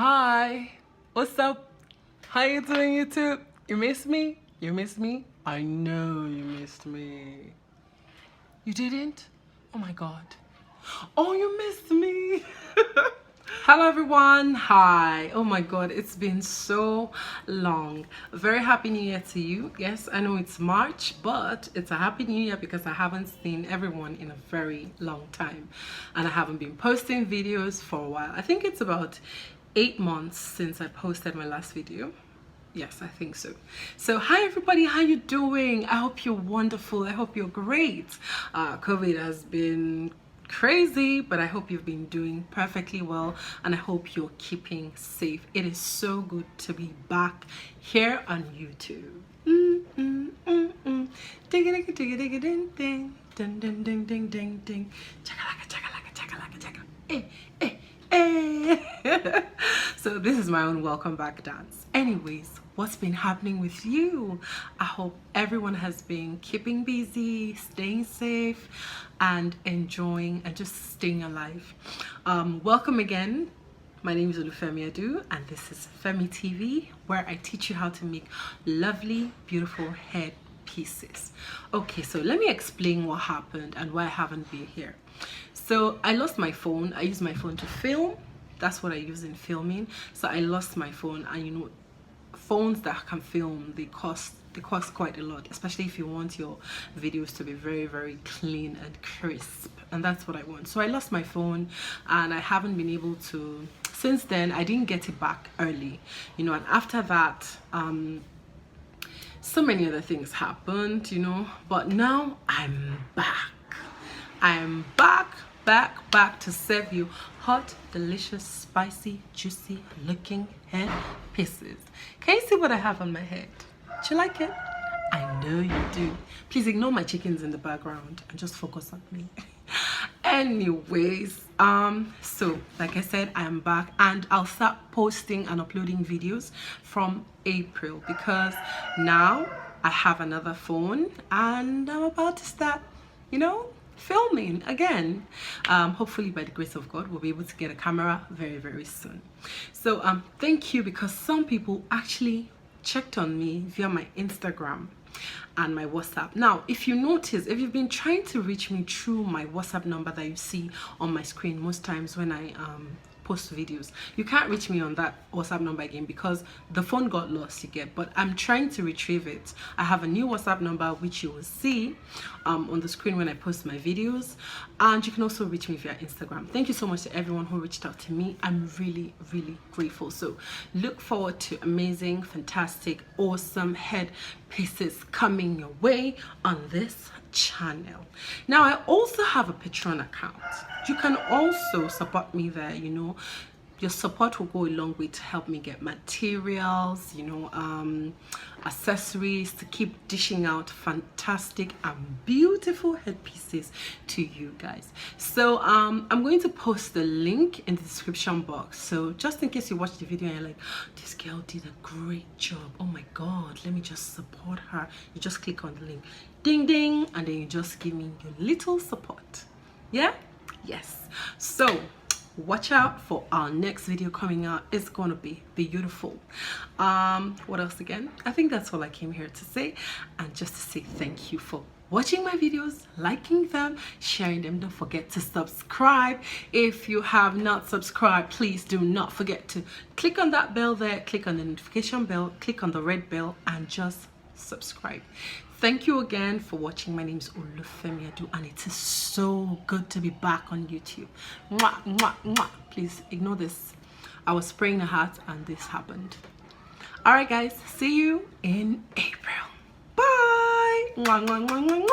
Hi, what's up? How you doing, YouTube? You missed me? You missed me? I know you missed me. You didn't? Oh my god. Oh, you missed me. Hello everyone. Hi. Oh my god, it's been so long. A very happy new year to you. Yes, I know it's March, but it's a happy new year because I haven't seen everyone in a very long time and I haven't been posting videos for a while. I think it's about 8 months since I posted my last video. Yes, I think so. So hi everybody, how you doing? I hope you're wonderful. I hope you're great. COVID has been crazy, but I hope you've been doing perfectly well and I hope you're keeping safe. It is so good to be back here on YouTube. Digga digga digga digga ding ding ding ding ding ding ding ding chakalaka chakalaka chakalaka chaka So this is my own welcome back dance. Anyways, what's been happening with you? I hope everyone has been keeping busy, staying safe and enjoying and just staying alive. Welcome again. My name is Olufemi Adu and this is Femi TV, where I teach you how to make lovely, beautiful head pieces. Okay, so let me explain what happened and why I haven't been here. So I lost my phone. I use my phone to film. That's what I use in filming. So I lost my phone, and you know, phones that can film, they cost quite a lot, especially if you want your videos to be very, very clean and crisp, and that's what I want. So I lost my phone and I haven't been able to, since then I didn't get it back early, you know, and after that so many other things happened, you know, but now I'm back to serve you hot, delicious, spicy, juicy looking head pieces. Can you see what I have on my head? Do you like it? I know you do. Please ignore my chickens in the background and just focus on me. Anyways, so like I said, I am back and I'll start posting and uploading videos from April because now I have another phone and I'm about to start, you know, filming again. Hopefully by the grace of God we'll be able to get a camera very, very soon. So thank you, because some people actually checked on me via my Instagram and my WhatsApp. Now if you notice, if you've been trying to reach me through my WhatsApp number that you see on my screen most times when I post videos, you can't reach me on that WhatsApp number again because the phone got lost, you get. But I'm trying to retrieve it. I have a new WhatsApp number which you will see on the screen when I post my videos, and you can also reach me via Instagram. Thank you so much to everyone who reached out to me. I'm really, really grateful. So look forward to amazing, fantastic, awesome head pieces coming your way on this channel. Now I also have a Patreon account. You can also support me there. You know, your support will go a long way to help me get materials, you know, accessories, to keep dishing out fantastic and beautiful headpieces to you guys. So I'm going to post the link in the description box, so just in case you watch the video and you're like, this girl did a great job, oh my god, let me just support her, you just click on the link, ding ding, and then you just give me your little support. Yeah, yes. So watch out for our next video coming out. It's gonna be beautiful. What else again? I think that's all I came here to say, and just to say thank you for watching my videos, liking them, sharing them. Don't forget to subscribe. If you have not subscribed, please do not forget to click on that bell there, click on the notification bell, click on the red bell, and just subscribe. Thank you again for watching. My name is Olufemi Adu and it is so good to be back on YouTube. Mwah, mwah, mwah. Please ignore this. I was spraying a hat and this happened. Alright guys, see you in April. Bye. Mwah, mwah, mwah, mwah, mwah.